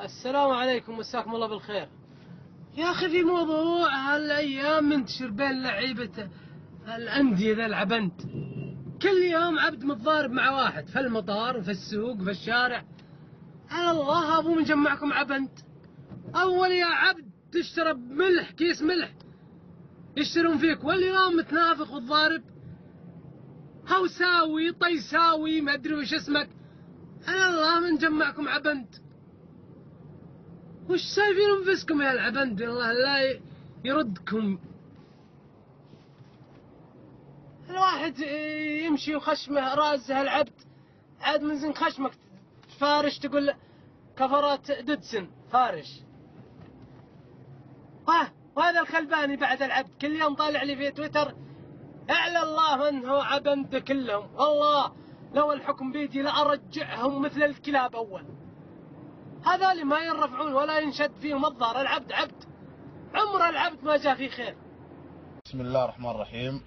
السلام عليكم، مساكم الله بالخير. يا أخي في موضوع هالأيام منتشر بين لعيبة الأندية ذا العبنت، كل يوم عبد متضارب مع واحد في المطار وفي السوق وفي الشارع. على الله أبو من جمعكم عبنت. أول يا عبد تشترب ملح، كيس ملح يشترون فيك، واليوم متنافق وتضارب. هوساوي طيساوي ما أدري وش اسمك. على الله من جمعكم عبنت. وش سايفين انفسكم يا العبند؟ الله لا يردكم. الواحد يمشي وخشمه رازه العبد، عاد من زين خشمك فارش تقول كفرات ددسن فارش. وهذا الخلباني بعد العبد كل يوم طالع لي في تويتر اعلى الله من هو عبند كلهم. والله لو الحكم بيدي لأرجعهم مثل الكلاب أول. هذول ما ينرفعون ولا ينشد فيهم الظهر. العبد عبد، عمر العبد ما جاء فيه خير. بسم الله الرحمن الرحيم.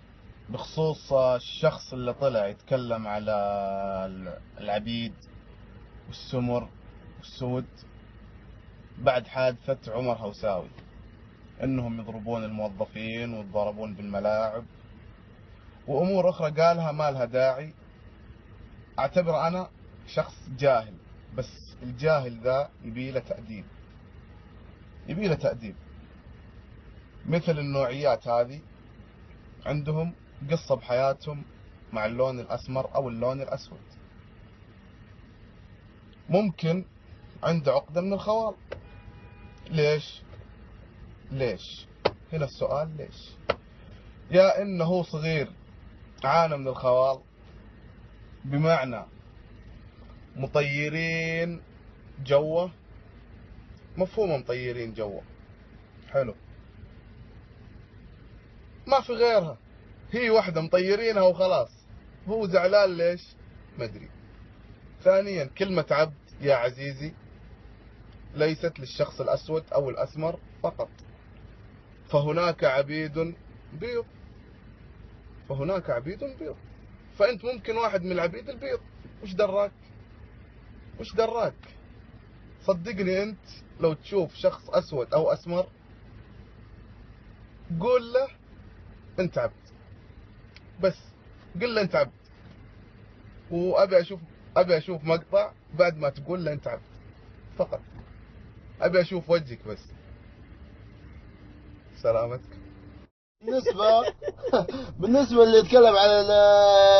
بخصوص الشخص اللي طلع يتكلم على العبيد والسمر والسود بعد حادثة عمر هوساوي، انهم يضربون الموظفين ويتضاربون بالملاعب وامور اخرى قالها ما لها داعي. اعتبر انا شخص جاهل، بس الجاهل ذا يبيله تأديب، يبيله تأديب. مثل النوعيات هذه عندهم قصة بحياتهم مع اللون الأسمر أو اللون الأسود. ممكن عنده عقدة من الخوال. ليش؟ هنا السؤال ليش؟ يا إنه صغير عانى من الخوال، بمعنى مطيرين جوه، مفهوم مطيرين جوه، حلو، ما في غيرها، هي واحدة مطيرينها وخلاص، هو زعلان ليش؟ مدري. ثانيا كلمة عبد يا عزيزي ليست للشخص الأسود أو الأسمر فقط، فهناك عبيد بيض، فهناك عبيد بيض. فأنت ممكن واحد من العبيد البيض، وش دراك؟ صدقني أنت لو تشوف شخص أسود أو أسمر قول له أنت عبد، بس قل له أنت عبد، وأبي أشوف مقطع بعد ما تقول له أنت عبد فقط، أبي أشوف وجهك بس. سلامتك. بالنسبة اللي يتكلم على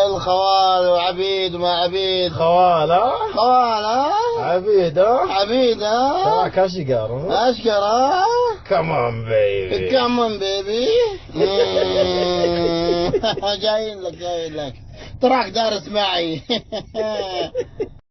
الخوال وعبيد وما عبيد، خوالة عبيد تراك أشكر كمان بيبي جايين لك تراك دارس معي